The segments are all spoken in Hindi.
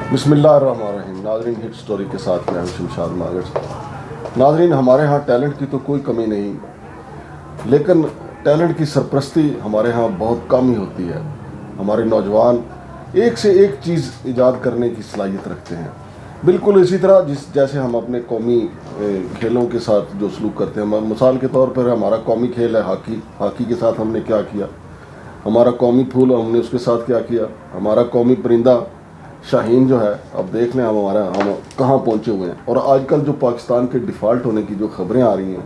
बिस्मिल्लाहिर्रहमानिर्रहीम। नाज़रीन, हिट स्टोरी के साथ मैं हूं शमशाद मागर। नाज़रीन, हमारे यहाँ टैलेंट की तो कोई कमी नहीं, लेकिन टैलेंट की सरपरस्ती हमारे यहाँ बहुत कम ही होती है। हमारे नौजवान एक से एक चीज़ ईजाद करने की सलाहियत रखते हैं, बिल्कुल इसी तरह जैसे हम अपने कौमी खेलों के साथ जो सलूक करते हैं। मिसाल के तौर पर हमारा कौमी खेल है हॉकी। हॉकी के साथ हमने क्या किया, हमारा कौमी फूल हमने उसके साथ क्या किया, हमारा कौमी परिंदा शाहीन जो है, अब देख लें हम कहाँ पहुँचे हुए हैं। और आजकल जो पाकिस्तान के डिफ़ॉल्ट होने की जो खबरें आ रही हैं,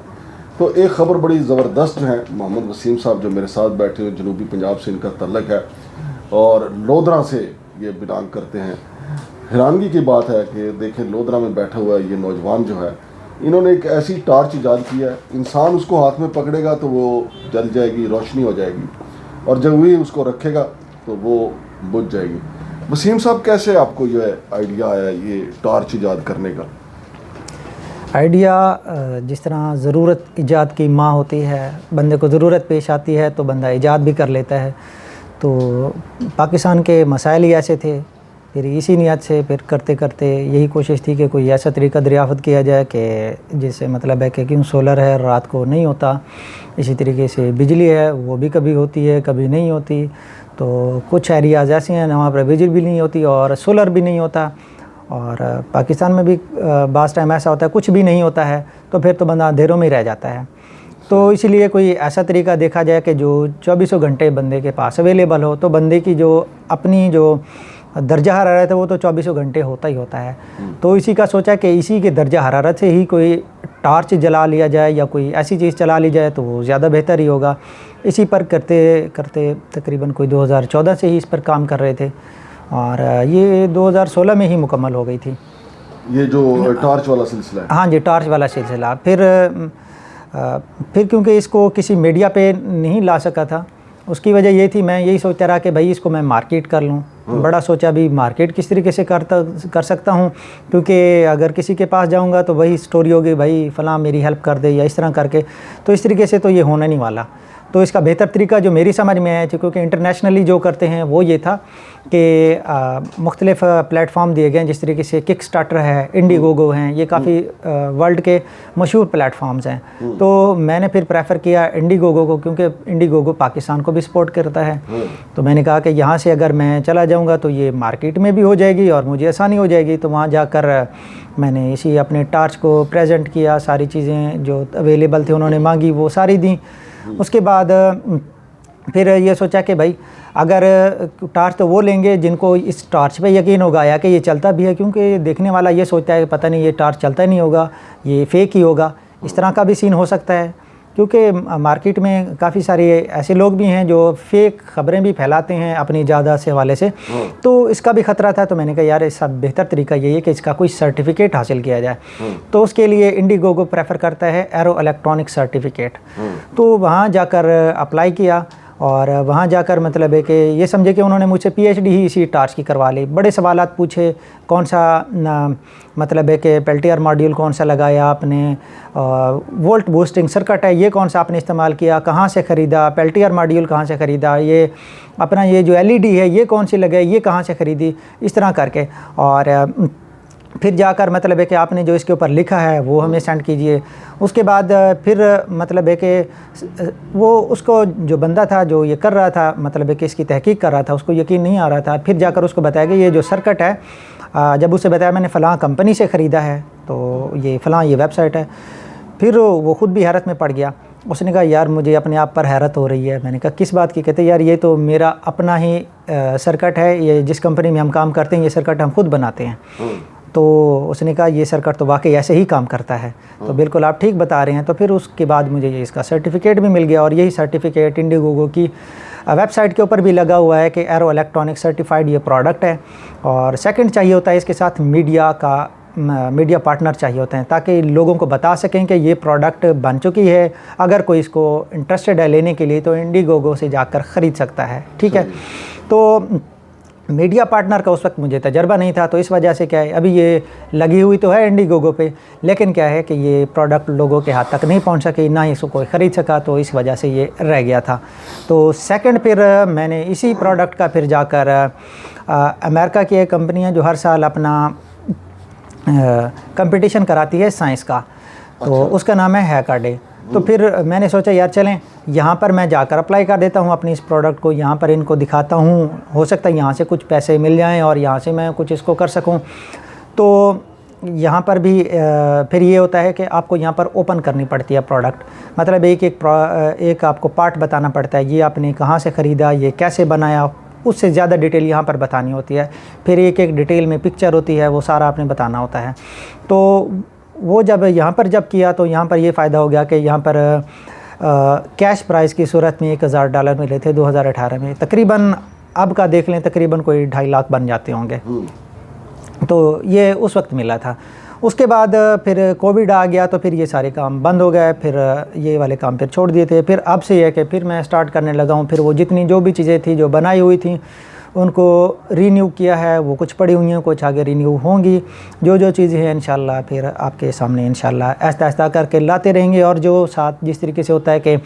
तो एक ख़बर बड़ी ज़बरदस्त है। मोहम्मद वसीम साहब जो मेरे साथ बैठे हुए, जनूबी पंजाब से इनका तल्लक है और लोधरा से ये बिलोंग करते हैं। हैरानगी की बात है कि देखें, लोधरा में बैठा हुआ ये नौजवान जो है, इन्होंने एक ऐसी टार्च ईजाद की है, इंसान उसको हाथ में पकड़ेगा तो वो जल जाएगी, रोशनी हो जाएगी, और जब भी उसको रखेगा तो वो बुझ जाएगी। वसीम साहब, कैसे आपको ये आइडिया आया ये टार्च ईजाद करने का? आइडिया जिस तरह ज़रूरत ईजाद की माँ होती है, बंदे को ज़रूरत पेश आती है तो बंदा ईजाद भी कर लेता है। तो पाकिस्तान के मसाइल ही ऐसे थे, फिर इसी नियत से फिर करते करते यही कोशिश थी कि कोई ऐसा तरीका दरियाफ़त किया जाए कि जिससे मतलब है कि क्यों सोलर है रात को नहीं होता, इसी तरीके से बिजली है वो भी कभी होती है कभी नहीं होती। तो कुछ एरियाज़ ऐसे हैं वहाँ पर बिजली भी नहीं होती और सोलर भी नहीं होता, और पाकिस्तान में भी बाज़ टाइम ऐसा होता है कुछ भी नहीं होता है, तो फिर तो बंदा अंधेरों में ही रह जाता है। तो इसीलिए कोई ऐसा तरीका देखा जाए कि जो 24 घंटे बंदे के पास अवेलेबल हो, तो बंदे की जो अपनी जो दर्जा हरारत है वो तो 24 घंटे होता ही होता है। तो इसी का सोचा कि इसी के दर्जा हरारत से ही कोई टार्च जला लिया जाए या कोई ऐसी चीज़ चला ली जाए तो वो ज़्यादा बेहतर ही होगा। इसी पर करते करते तकरीबन कोई 2014 से ही इस पर काम कर रहे थे और ये 2016 में ही मुकम्मल हो गई थी, ये जो टार्च वाला सिलसिला है। हाँ जी, टार्च वाला सिलसिला। फिर क्योंकि इसको किसी मीडिया पे नहीं ला सका था, उसकी वजह ये थी, मैं यही सोचता रहा कि भाई इसको मैं मार्केट कर लूँ। बड़ा सोचा भी मार्केट किस तरीके से कर सकता हूँ, क्योंकि अगर किसी के पास जाऊँगा तो वही स्टोरी होगी, भाई फ़लाँ मेरी हेल्प कर दे या इस तरह करके, तो इस तरीके से तो ये होने नहीं वाला। तो इसका बेहतर तरीका जो मेरी समझ में आया, क्योंकि इंटरनेशनली जो करते हैं वो ये था कि मुख्तलिफ़ प्लेटफॉर्म दिए गए, जिस तरीके से किक स्टार्टर है, इंडीगोगो हैं, ये काफ़ी वर्ल्ड के मशहूर प्लेटफॉर्म्स हैं। तो मैंने फिर प्रेफर किया इंडीगोगो को, क्योंकि इंडीगोगो पाकिस्तान को भी सपोर्ट करता है। तो मैंने कहा कि यहाँ से अगर मैं चला जाऊँगा तो ये मार्केट में भी हो जाएगी और मुझे आसानी हो जाएगी। तो वहाँ जाकर मैंने इसी अपने टार्च को प्रेजेंट किया, सारी चीज़ें जो अवेलेबल थी उन्होंने मांगी, वो सारी दी। उसके बाद फिर ये सोचा कि भाई अगर टार्च तो वो लेंगे जिनको इस टार्च पे यकीन होगा या कि ये चलता भी है, क्योंकि देखने वाला ये सोचता है कि पता नहीं ये टार्च चलता ही नहीं होगा, ये फेक ही होगा, इस तरह का भी सीन हो सकता है। क्योंकि मार्केट में काफ़ी सारे ऐसे लोग भी हैं जो फेक खबरें भी फैलाते हैं अपनी ज़्यादा से हवाले से, तो इसका भी ख़तरा था। तो मैंने कहा यार इसका बेहतर तरीका यही है कि इसका कोई सर्टिफिकेट हासिल किया जाए। तो उसके लिए इंडीगोगो प्रेफर करता है एरो इलेक्ट्रॉनिक सर्टिफिकेट। तो वहाँ जाकर अप्लाई किया और वहाँ जाकर मतलब है कि ये समझे कि उन्होंने मुझसे PhD ही इसी टार्च की करवा ली। बड़े सवालात पूछे, कौन सा मतलब है कि पेल्टियर मॉड्यूल कौन सा लगाया आपने, वोल्ट बूस्टिंग सर्किट है ये कौन सा आपने इस्तेमाल किया, कहाँ से ख़रीदा, पेल्टियर मॉड्यूल कहाँ से ख़रीदा, ये अपना ये जो LED है ये कौन सी लगाई, ये कहाँ से ख़रीदी, इस तरह करके। और फिर जाकर मतलब है कि आपने जो इसके ऊपर लिखा है वो हमें सेंड कीजिए। उसके बाद फिर मतलब है कि वो उसको जो बंदा था जो ये कर रहा था, मतलब है कि इसकी तहकीक कर रहा था, उसको यकीन नहीं आ रहा था। फिर जाकर उसको बताया कि ये जो सर्किट है, जब उसे बताया मैंने फ़लाँ कंपनी से ख़रीदा है, तो ये फ़लाँ ये वेबसाइट है, फिर वो ख़ुद भी हैरत में पड़ गया। उसने कहा यार मुझे अपने आप पर हैरत हो रही है। मैंने कहा किस बात की? कहते यार ये तो मेरा अपना ही सर्किट है, ये जिस कंपनी में हम काम करते हैं ये सर्किट हम खुद बनाते हैं। तो उसने कहा ये सर्किट तो वाकई ऐसे ही काम करता है। तो बिल्कुल आप ठीक बता रहे हैं। तो फिर उसके बाद मुझे ये इसका सर्टिफिकेट भी मिल गया, और यही सर्टिफिकेट इंडीगोगो की वेबसाइट के ऊपर भी लगा हुआ है कि एरो इलेक्ट्रॉनिक सर्टिफाइड ये प्रोडक्ट है। और सेकंड चाहिए होता है इसके साथ मीडिया पार्टनर चाहिए होते हैं, ताकि लोगों को बता सकें कि ये प्रोडक्ट बन चुकी है। अगर कोई इसको इंटरेस्टेड है लेने के लिए तो इंडीगोगो से जाकर ख़रीद सकता है। ठीक है। तो मीडिया पार्टनर का उस वक्त मुझे तजर्बा नहीं था, तो इस वजह से क्या है, अभी ये लगी हुई तो है इंडीगोगो पे, लेकिन क्या है कि ये प्रोडक्ट लोगों के हाथ तक नहीं पहुंच सकी, ना ही इसको कोई ख़रीद सका, तो इस वजह से ये रह गया था। तो सेकंड फिर मैंने इसी प्रोडक्ट का फिर जाकर अमेरिका की एक कंपनी है जो हर साल अपना कंपटीशन कराती है साइंस का, तो उसका नाम है हैकाडे। तो फिर मैंने सोचा यार चलें यहाँ पर मैं जाकर अप्लाई कर देता हूँ अपनी इस प्रोडक्ट को, यहाँ पर इनको दिखाता हूँ, हो सकता है यहाँ से कुछ पैसे मिल जाएं और यहाँ से मैं कुछ इसको कर सकूँ। तो यहाँ पर भी फिर ये होता है कि आपको यहाँ पर ओपन करनी पड़ती है प्रोडक्ट, मतलब एक आपको पार्ट बताना पड़ता है, ये आपने कहाँ से ख़रीदा, ये कैसे बनाया, उससे ज़्यादा डिटेल यहाँ पर बतानी होती है। फिर एक एक डिटेल में पिक्चर होती है, वो सारा आपने बताना होता है। तो वो जब यहाँ पर किया तो यहाँ पर ये फ़ायदा हो गया कि यहाँ पर कैश प्राइस की सूरत में $1000 मिले थे 2018 में, तकरीबन अब का देख लें तकरीबन कोई 2.5 लाख बन जाते होंगे। तो ये उस वक्त मिला था। उसके बाद फिर कोविड आ गया, तो फिर ये सारे काम बंद हो गए, फिर ये वाले काम फिर छोड़ दिए थे। फिर अब से ये कि फिर मैं स्टार्ट करने लगा हूँ, फिर वो जितनी जो भी चीज़ें थी जो बनाई हुई थी उनको रीन्यू किया है, वो कुछ पड़ी हुई हैं, कुछ आगे रीन्यू होंगी। जो जो चीज़ें हैं इंशाल्लाह फिर आपके सामने इंशाल्लाह आहिस्ता आहिस्ता करके लाते रहेंगे। और जो साथ जिस तरीके से होता है कि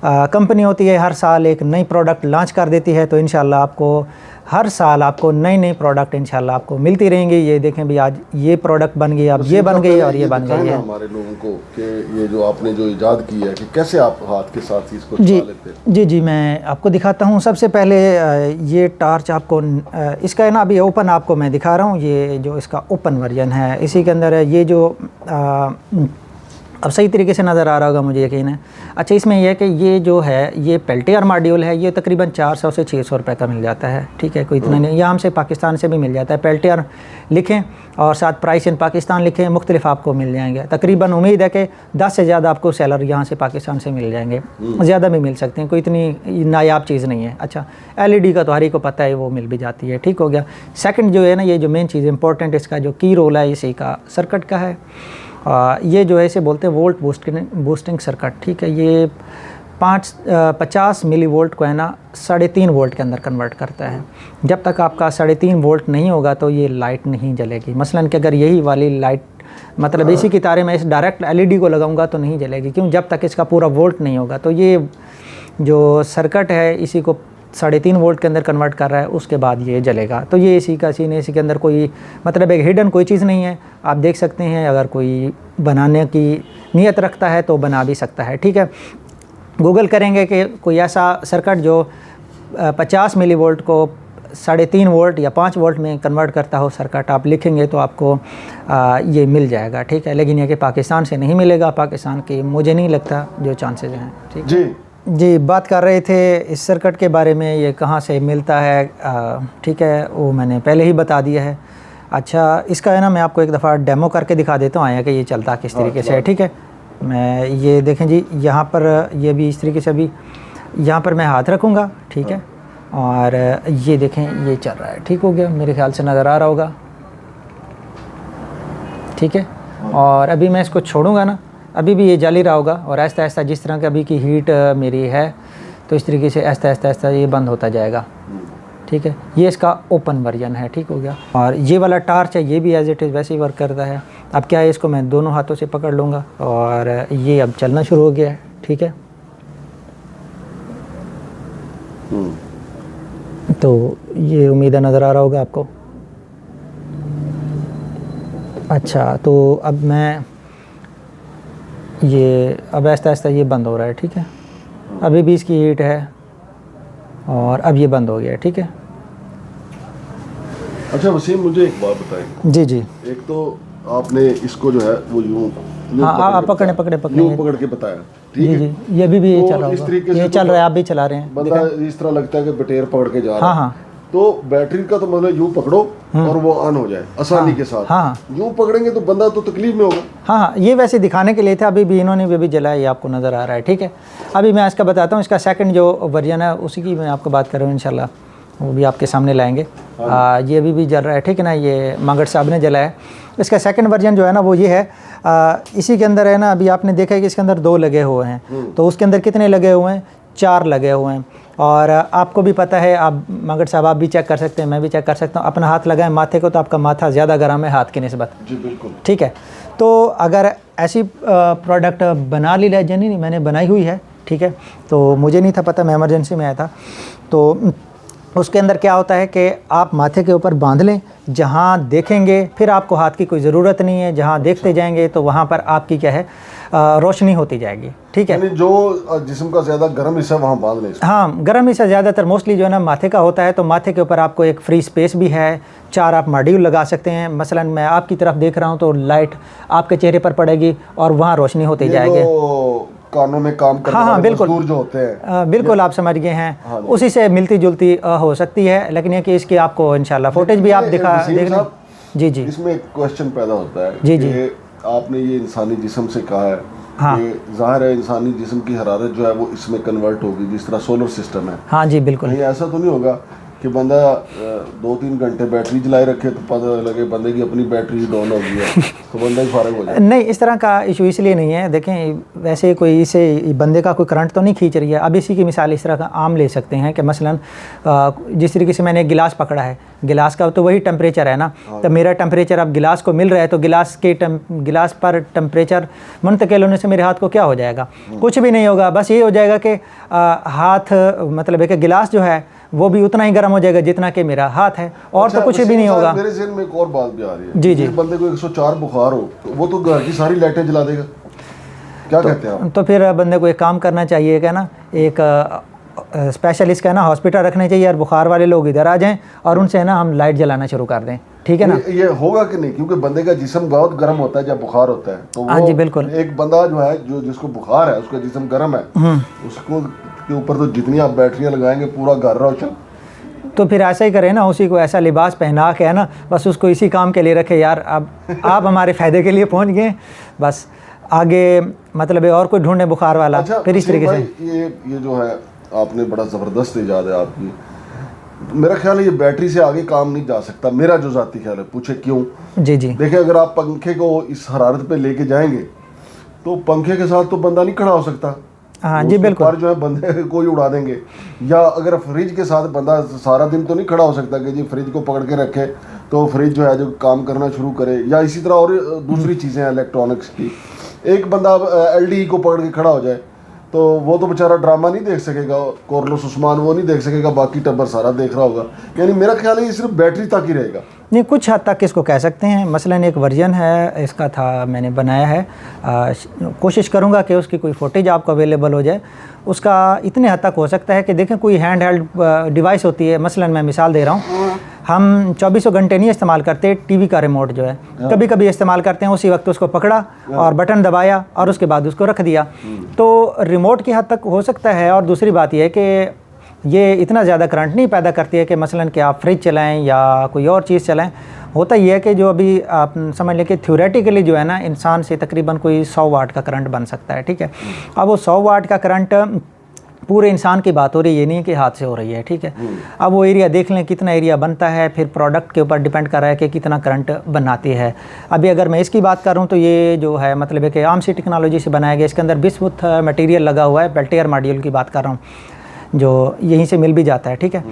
कंपनी होती है हर साल एक नई प्रोडक्ट लॉन्च कर देती है, तो इंशाल्लाह आपको हर साल आपको नई नई प्रोडक्ट इंशाल्लाह आपको मिलती रहेंगी। ये देखें भी आज ये प्रोडक्ट बन गई, अब ये बन गई और ये बन गई है। हमारे लोगों को कि ये जो आपने जो इजाद की है कि कैसे आप हाथ के साथ इसको चला लेते हैं। जी मैं आपको दिखाता हूँ। सबसे पहले ये टार्च आपको इसका है ना, अभी ओपन आपको मैं दिखा रहा हूँ, ये जो इसका ओपन वर्जन है इसी के अंदर है। ये जो अब सही तरीके से नज़र आ रहा होगा मुझे यकीन है। अच्छा, इसमें यह है कि ये जो है ये पेल्टियर मॉड्यूल है, ये तकरीबन 400 से 600 रुपये का मिल जाता है, ठीक है, कोई इतना नहीं। यहाँ हमसे पाकिस्तान से भी मिल जाता है, पेल्टियर लिखें और साथ प्राइस इन पाकिस्तान लिखें, मुख्तलिफ आपको मिल जाएंगे। तकरीबन उम्मीद है कि 10 से ज़्यादा आपको सेलर यहाँ से पाकिस्तान से मिल जाएंगे, ज़्यादा भी मिल सकते हैं, कोई इतनी नायाब चीज़ नहीं है। अच्छा, LED का तो हर ही को पता है, वो मिल भी जाती है, ठीक हो गया। सेकंड जो है ना, ये जो मेन चीज़ इंपॉर्टेंट इसका जो की रोल है इसी का सर्किट का है। ये जो है इसे बोलते हैं वोल्ट बूस्टिंग सर्किट, ठीक है। ये 50 मिली वोल्ट को है ना 3.5 वोल्ट के अंदर कन्वर्ट करता है। जब तक आपका 3.5 वोल्ट नहीं होगा तो ये लाइट नहीं जलेगी। मसलन कि अगर यही वाली लाइट मतलब इसी की तारे में इस डायरेक्ट LED को लगाऊंगा तो नहीं जलेगी, क्यों, जब तक इसका पूरा वोल्ट नहीं होगा। तो ये जो सर्किट है इसी को 3.5 वोल्ट के अंदर कन्वर्ट कर रहा है, उसके बाद ये जलेगा। तो ये इसी का सीन है, इसी के अंदर कोई मतलब एक हिडन कोई चीज़ नहीं है। आप देख सकते हैं, अगर कोई बनाने की नीयत रखता है तो बना भी सकता है, ठीक है। गूगल करेंगे कि कोई ऐसा सर्किट जो 50 मिली वोल्ट को 3.5 वोल्ट या 5 वोल्ट में कन्वर्ट करता हो सर्किट, आप लिखेंगे तो आपको ये मिल जाएगा, ठीक है। लेकिन ये कि पाकिस्तान से नहीं मिलेगा, पाकिस्तान की मुझे नहीं लगता जो चांसेस हैं, ठीक जी। बात कर रहे थे इस सर्किट के बारे में, ये कहाँ से मिलता है, ठीक है, वो मैंने पहले ही बता दिया है। अच्छा, इसका है ना मैं आपको एक दफ़ा डेमो करके दिखा देता हूँ आया कि ये चलता किस तरीके से है, ठीक है। मैं ये देखें जी, यहाँ पर ये भी इस तरीके से अभी यहाँ पर मैं हाथ रखूँगा, ठीक है, और ये देखें ये चल रहा है, ठीक हो गया, मेरे ख्याल से नज़र आ रहा होगा, ठीक है। और अभी मैं इसको छोड़ूंगा ना, अभी भी ये जल ही रहा होगा, और आहिस्ता आहिस्ता जिस तरह की अभी की हीट मेरी है तो इस तरीके से आहिस्ता आहिस्ता आहिस्ता ये बंद होता जाएगा, ठीक है। ये इसका ओपन वर्जन है, ठीक हो गया। और ये वाला टार्च है, ये भी एज इट इज़ वैसे ही वर्क करता है। अब क्या है, इसको मैं दोनों हाथों से पकड़ लूँगा और ये अब चलना शुरू हो गया है, ठीक है। तो ये उम्मीद है नज़र आ रहा होगा आपको। अच्छा, तो अब मैं ये अब आहिस्ता आहिस्ता ये बंद हो रहा है, ठीक है। अभी भी इसकी हीट है और अब ये बंद हो गया है, ठीक है। अच्छा वसीम, मुझे एक बात बताएं। जी। एक तो आपने इसको जो है वो यूं हाँ, आप पकड़े यूं पकड़ के बताया, ठीक है जी। ये भी ये चल रहा है, ये चल रहा है, आप भी चला रहे हैं। बंदा इस तरह लगता है कि बटेर पकड़ के जा रहा है। हाँ। तो बैटरी का तो मतलब यूं पकड़ो और वो ऑन हो जाए आसानी के साथ। हाँ। यूं पकड़ेंगे तो बंदा तो तकलीफ में होगा। हाँ, ये वैसे दिखाने के लिए था, अभी भी इन्होंने भी जलाया, ये आपको नज़र आ रहा है, ठीक है। अभी मैं इसका बताता हूँ, इसका सेकंड जो वर्जन है उसी की मैं आपको बात कर रहा हूँ, इंशाल्लाह वो भी आपके सामने लाएंगे। ये अभी भी जल रहा है, ठीक है ना, ये मंगट साहब ने जलाया है। इसका सेकंड वर्जन जो है ना वो ये है, इसी के अंदर है ना, अभी आपने देखा है कि इसके अंदर 2 लगे हुए हैं, तो उसके अंदर कितने लगे हुए हैं, 4 लगे हुए हैं। और आपको भी पता है, आप मगर साहब आप भी चेक कर सकते हैं, मैं भी चेक कर सकता हूँ, अपना हाथ लगाएं माथे को तो आपका माथा ज़्यादा गर्म है हाथ की निस्बत। जी बिल्कुल। ठीक है, तो अगर ऐसी प्रोडक्ट बना ली है नहीं, मैंने बनाई हुई है, ठीक है, तो मुझे नहीं था पता, मैं इमरजेंसी में आया था। तो उसके अंदर क्या होता है कि आप माथे के ऊपर बांध लें, जहाँ देखेंगे फिर आपको हाथ की कोई ज़रूरत नहीं है, जहाँ देखते जाएंगे तो वहाँ पर आपकी क्या है रोशनी होती जाएगी। ठीक है, यानी जो जिस्म का ज़्यादा गर्म हिस्सा वहाँ बांध लें। हाँ, गर्म हिस्सा ज़्यादातर मोस्टली जो है ना माथे का होता है, तो माथे के ऊपर आपको एक फ्री स्पेस भी है, 4 आप मॉड्यूल लगा सकते हैं। मसलन मैं आपकी तरफ देख रहा हूँ तो लाइट आपके चेहरे पर पड़ेगी और वहाँ रोशनी होती जाएगी। कानों में काम करने हाँ वाले बिल्कुल, मजदूर जो होते हैं, बिल्कुल आप समझ गए हैं। हाँ, उसी से मिलती जुलती हो सकती है, लेकिन ये कि इसकी आपको इंशाल्लाह फुटेज भी आप देख लें। जी जी, इसमें एक क्वेश्चन पैदा होता है जी जी, कि आपने ये इंसानी जिस्म से कहा है, हाँ, कि जाहिर है इंसानी जिस्म की हरारत जो है वो इसमें कन्वर्ट होगी, जिस तरह सोलर सिस्टम है। हाँ जी बिल्कुल। कहीं ऐसा तो नहीं होगा कि बंदा 2-3 घंटे बैटरी जलाए रखे तो पता लगे बंदे की अपनी बैटरी डाउन हो गई है तो बंदा ही फारग हो जाए? नहीं, इस तरह का इशू इसलिए नहीं है। देखें, वैसे कोई इसे बंदे का कोई करंट तो नहीं खींच रही है। अब इसी की मिसाल इस तरह का आम ले सकते हैं कि मसलन जिस तरीके से मैंने एक गिलास पकड़ा है, गिलास का तो वही टेम्परेचर है ना, तो मेरा टेम्परेचर अब गिलास को मिल रहा है, तो गिलास पर टेम्परेचर मुंतकिल होने से मेरे हाथ को क्या हो जाएगा? कुछ भी नहीं होगा, बस ये हो जाएगा कि हाथ मतलब है कि गिलास जो है वो भी उतना ही गर्म हो जाएगा जितना कि मेरा हाथ है, और अच्छा, तो कुछ भी नहीं होगा। मेरे ज़हन में एक और बात भी आ रही है। जी जी, बंदे को 104 बुखार हो तो वो तो घर की सारी लाइटें जला देगा, क्या कहते हैं आप? तो फिर बंदे को एक काम करना चाहिए क्या ना, एक स्पेशलिस्ट का ना हॉस्पिटल रखने चाहिए और बुखार वाले लोग इधर आ जाएं और उनसे ना हम लाइट जलाना शुरू कर दें। ठीक है ना, ये होगा कि नहीं? क्योंकि बंदे का जिस्म बहुत गर्म होता है जब बुखार होता है, तो हाँ जी बिल्कुल। एक बंदा जो है जिसको बुखार है, उसका जिस्म गर्म है, उसको के ऊपर तो जितनी आप बैटरियां लगाएंगे पूरा घर रोशन। तो फिर ऐसा ही करें ना, उसी को ऐसा लिबास पहना के है ना, बस उसको इसी काम के लिए रखे। यार अब आप हमारे फ़ायदे के लिए पहुंच गए, बस आगे मतलब है और कोई ढूंढे बुखार वाला। अच्छा, फिर इस तरीके से ये जो है आपने बड़ा ज़बरदस्त इजाद है आपकी। मेरा ख्याल है ये बैटरी से आगे काम नहीं जा सकता, मेरा जो ज़ाती ख्याल है। पूछे क्यों? जी जी, देखिए, अगर आप पंखे को इस हरारत पे लेके जाएंगे तो पंखे के साथ तो बंदा नहीं खड़ा हो सकता। हाँ जी बिल्कुल, पर जो है बंदे को ही उड़ा देंगे। या अगर फ्रिज के साथ बंदा सारा दिन तो नहीं खड़ा हो सकता कि जी फ्रिज को पकड़ के रखे तो फ्रिज जो है जो काम करना शुरू करे, या इसी तरह और दूसरी चीज़ें हैं इलेक्ट्रॉनिक्स की। एक बंदा एलडी को पकड़ के खड़ा हो जाए तो वो तो बेचारा ड्रामा नहीं देख सकेगा, कोरलोस उस्मान वो नहीं देख सकेगा, बाकी टब्बर सारा देख रहा होगा। यानी मेरा ख्याल है ये सिर्फ बैटरी तक ही रहेगा। नहीं, कुछ हद तक इसको कह सकते हैं। मसलन एक वर्जन है इसका था, मैंने बनाया है, कोशिश करूंगा कि उसकी कोई फुटेज आपको अवेलेबल हो जाए। उसका इतने हद तक हो सकता है कि देखें, कोई हैंड हेल्ड डिवाइस होती है, मसलन मैं मिसाल दे रहा हूँ, हम 24 घंटे नहीं इस्तेमाल करते टीवी का रिमोट जो है, कभी कभी इस्तेमाल करते हैं। उसी वक्त उसको पकड़ा और बटन दबाया और उसके बाद उसको रख दिया, तो रिमोट की हद तक हो सकता है। और दूसरी बात यह है कि ये इतना ज़्यादा करंट नहीं पैदा करती है कि मसलन कि आप फ्रिज चलाएं या कोई और चीज़ चलाएं। होता ये है कि जो अभी आप समझ लें कि थ्योरेटिकली जो है ना, इंसान से तकरीबन कोई 100 वाट का करंट बन सकता है। ठीक है, अब वो 100 वाट का करंट पूरे इंसान की बात हो रही है, ये नहीं कि हाथ से हो रही है। ठीक है, अब वो एरिया देख लें कितना एरिया बनता है, फिर प्रोडक्ट के ऊपर डिपेंड कर रहा है कि कितना करंट बनाती है। अभी अगर मैं इसकी बात करूं तो ये जो है मतलब है कि आम सी टेक्नोलॉजी से बनाया गया, इसके अंदर बिस्मुथ मटेरियल लगा हुआ है, पेल्टियर मॉड्यूल की बात कर रहा हूँ, जो यहीं से मिल भी जाता है। ठीक है,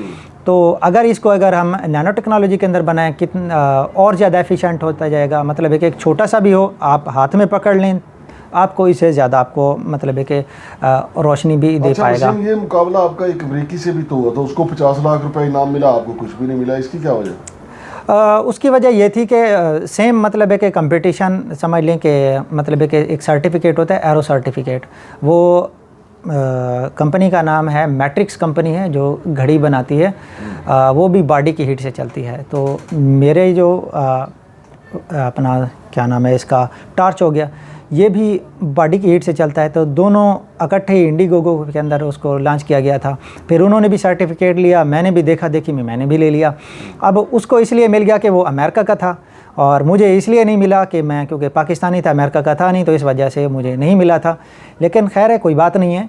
तो अगर हम नैनो टेक्नोलॉजी के अंदर बनाएं, कितना और ज़्यादा एफिशिएंट होता जाएगा। मतलब है कि एक छोटा सा भी हो, आप हाथ में पकड़ लें, आपको इससे ज़्यादा आपको मतलब है कि रोशनी भी दे पाएगा। ये मुकाबला आपका एक अमरीकी से भी तो हुआ था, उसको 50 लाख रुपए इनाम मिला, आपको कुछ भी नहीं मिला, इसकी क्या वजह? उसकी वजह ये थी कि सेम मतलब है कि कंपटीशन समझ लें कि मतलब है कि एक सर्टिफिकेट होता है, एरो सर्टिफिकेट, वो कंपनी का नाम है मैट्रिक्स कंपनी है, जो घड़ी बनाती है, वो भी बॉडी की हीट से चलती है। तो मेरे जो अपना क्या नाम है इसका, टॉर्च हो गया, ये भी बॉडी की हीट से चलता है। तो दोनों इकट्ठे ही इंडिगोगो के अंदर उसको लॉन्च किया गया था। फिर उन्होंने भी सर्टिफिकेट लिया, मैंने भी देखा देखी में मैंने भी ले लिया। अब उसको इसलिए मिल गया कि वो अमेरिका का था, और मुझे इसलिए नहीं मिला कि मैं क्योंकि पाकिस्तानी था, अमेरिका का था नहीं, तो इस वजह से मुझे नहीं मिला था। लेकिन खैर है, कोई बात नहीं है।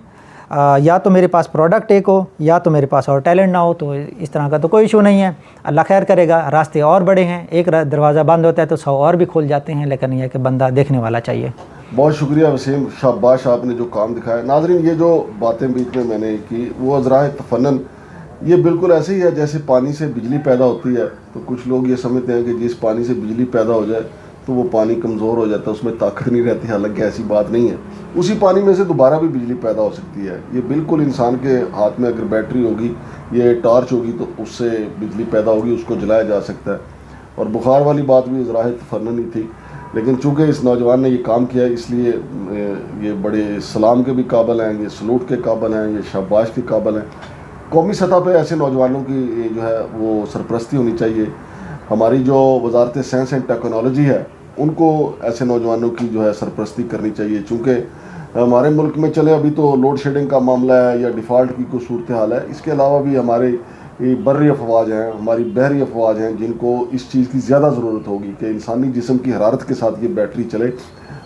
या तो मेरे पास प्रोडक्ट एक हो, या तो मेरे पास और टैलेंट ना हो, तो इस तरह का तो कोई इशू नहीं है। अल्लाह खैर करेगा, रास्ते और बड़े हैं। एक दरवाज़ा बंद होता है तो 100 और भी खुल जाते हैं, लेकिन यह कि बंदा देखने वाला चाहिए। बहुत शुक्रिया वसीम, शाबाश आपने जो काम दिखाया। नाज़रीन, ये जो बातें बीच में मैंने की वो अज़राए तफन्नन, ये बिल्कुल ऐसे ही है जैसे पानी से बिजली पैदा होती है। तो कुछ लोग ये समझते हैं कि जिस पानी से बिजली पैदा हो जाए तो वो पानी कमज़ोर हो जाता है, उसमें ताकत नहीं रहती। हालांकि ऐसी बात नहीं है, उसी पानी में से दोबारा भी बिजली पैदा हो सकती है। ये बिल्कुल इंसान के हाथ में अगर बैटरी होगी, ये टॉर्च होगी, तो उससे बिजली पैदा होगी, उसको जलाया जा सकता है। और बुखार वाली बात भी ज़राए तफन्नन ही थी, लेकिन चूँकि इस नौजवान ने ये काम किया इसलिए ये बड़े सलाम के भी काबिल हैं, ये सलूट के काबिल हैं, ये शाबाश के काबिल हैं। कौमी सतह पे ऐसे नौजवानों की जो है वो सरपरस्ती होनी चाहिए। हमारी जो वजारत साइंस एंड टेक्नोलॉजी है, उनको ऐसे नौजवानों की जो है सरपरस्ती करनी चाहिए। चूँकि हमारे मुल्क में चले अभी तो लोड शेडिंग का मामला है या डिफ़ॉल्ट की कोई सूरत हाल है, इसके अलावा भी हमारे बर्री अफवाज हैं, हमारी बहरी अफवाज हैं, जिनको इस चीज़ की ज़्यादा ज़रूरत होगी कि इंसानी जिस्म की हरारत के साथ ये बैटरी चले।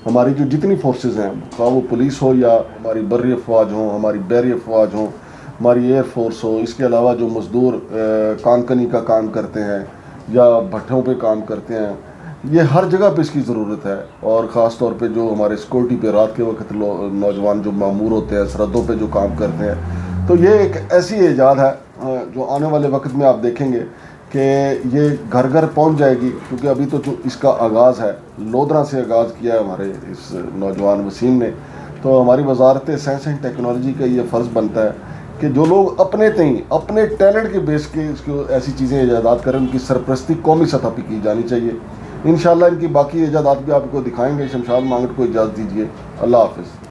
हमारी जो जितनी फोर्सेस हैं, चाहे वो पुलिस हो या हमारी बर्री अफवाज हों, हमारी बहरी अफवाज हों, हमारी एयर फोर्स हो, इसके अलावा जो मज़दूर कानकनी का काम करते हैं या भट्ठों पे काम करते हैं, ये हर जगह पे इसकी ज़रूरत है। और ख़ास तौर पे जो हमारे सिक्योरिटी पे रात के वक्त नौजवान जो मामूर होते हैं, सरहदों पे जो काम करते हैं, तो ये एक ऐसी ईजाद है जो आने वाले वक्त में आप देखेंगे कि ये घर घर पहुंच जाएगी। क्योंकि अभी तो जो इसका आगाज़ है, लोधरा से आगाज़ किया है हमारे इस नौजवान वसीम ने। तो हमारी वजारत साइंस एंड टेक्नोलॉजी का ये फ़र्ज़ बनता है कि जो लोग अपने तई अपने टैलेंट के बेस के इसको ऐसी चीज़ें ईजादात करें, उनकी सरपरस्ती कौमी सतह पर की जानी चाहिए। इंशाल्लाह इनकी बाकी ईजादात भी आपको दिखाएंगे। शमशाद मांगट को इजाज़त दीजिए। अल्लाह हाफ़िज़।